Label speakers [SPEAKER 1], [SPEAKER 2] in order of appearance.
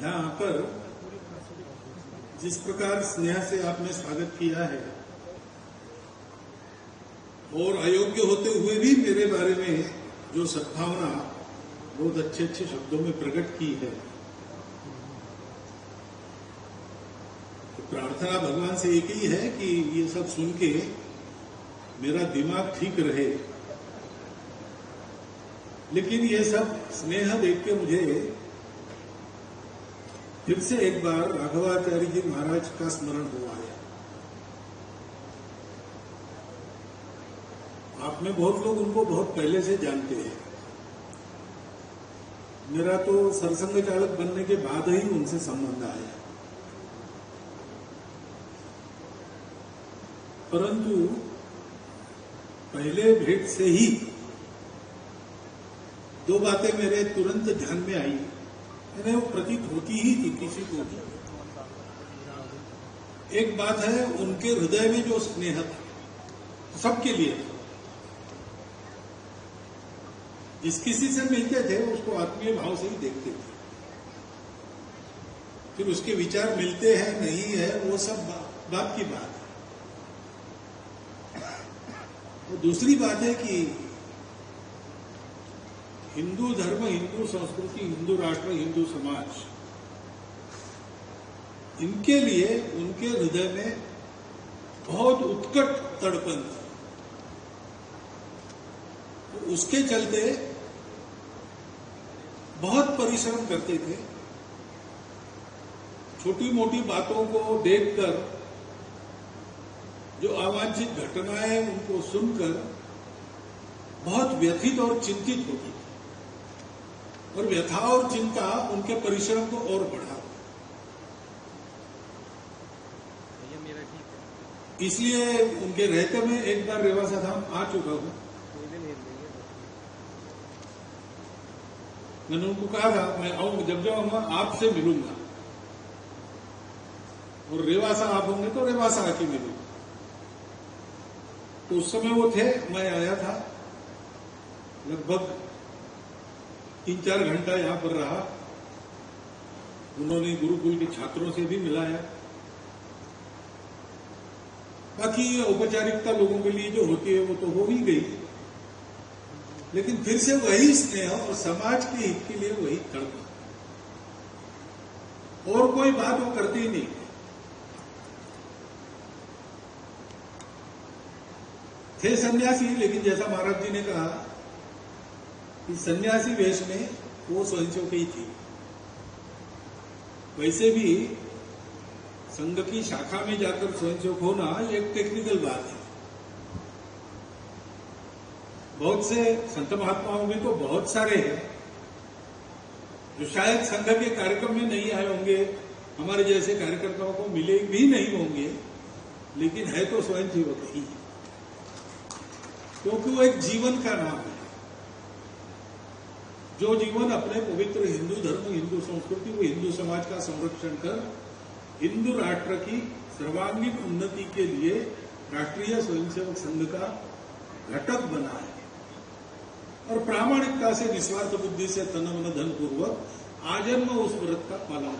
[SPEAKER 1] यहाँ पर जिस प्रकार स्नेह से आपने स्वागत किया है और अयोग्य होते हुए भी मेरे बारे में जो सद्भावना बहुत अच्छे अच्छे शब्दों में प्रकट की है, तो प्रार्थना भगवान से एक ही है कि ये सब सुन के मेरा दिमाग ठीक रहे। लेकिन ये सब स्नेह देख के मुझे फिर से एक बार राघवाचार्य जी महाराज का स्मरण हुआ है। आप में बहुत लोग उनको बहुत पहले से जानते हैं। मेरा तो सरसंघ चालक बनने के बाद ही उनसे संबंध आया, परंतु पहले भेंट से ही दो बातें मेरे तुरंत ध्यान में आई। वो प्रतीत होती ही थी किसी को भी। एक बात है, उनके हृदय में जो स्नेह था सबके लिए, जिस किसी से मिलते थे उसको आत्मीय भाव से ही देखते थे। फिर उसके विचार मिलते हैं नहीं है वो सब बात की बात है। तो दूसरी बात है कि हिंदू धर्म, हिंदू संस्कृति, हिंदू राष्ट्र, हिंदू समाज, इनके लिए उनके हृदय में बहुत उत्कट तड़पन था। तो उसके चलते बहुत परिश्रम करते थे। छोटी मोटी बातों को देखकर जो अवांछित घटनाएं उनको सुनकर बहुत व्यथित और चिंतित होती थी, और व्यथा और चिंता उनके परिश्रम को और बढ़ा। इसलिए उनके रहते में एक बार रेवासा धाम आ चुका हूं। मैंने उनको कहा था मैं आऊंगा, जब आऊंगा आपसे मिलूंगा, और रेवासा आप होंगे तो रेवासा आके मिलूंगा। तो उस समय वो थे, मैं आया था, लगभग 3-4 घंटा यहां पर रहा। उन्होंने गुरुकुल के छात्रों से भी मिलाया। बाकी औपचारिकता लोगों के लिए जो होती है वो तो हो ही गई, लेकिन फिर से वही स्नेह और समाज के हित के लिए वही तड़प, और कोई बात वो करती ही नहीं। थे सन्यासी, लेकिन जैसा महाराज जी ने कहा कि सन्यासी वेश में वो स्वयंसेवक ही थी। वैसे भी संघ की शाखा में जाकर स्वयंसेवक होना ये एक टेक्निकल बात है। बहुत से संत महात्माओं में तो बहुत सारे हैं जो शायद संघ के कार्यक्रम में नहीं आए होंगे, हमारे जैसे कार्यकर्ताओं को मिले भी नहीं होंगे, लेकिन है तो स्वयंसेवक ही, क्योंकि वो एक जीवन का नाम है। जो जीवन अपने पवित्र हिंदू धर्म, हिंदू संस्कृति व हिंदू समाज का संरक्षण कर हिंदू राष्ट्र की सर्वांगीण उन्नति के लिए राष्ट्रीय स्वयंसेवक संघ का घटक बना है, और प्रामाणिकता से, निस्वार्थ बुद्धि से, तन मन धन पूर्वक आजन्म उस व्रत का पालन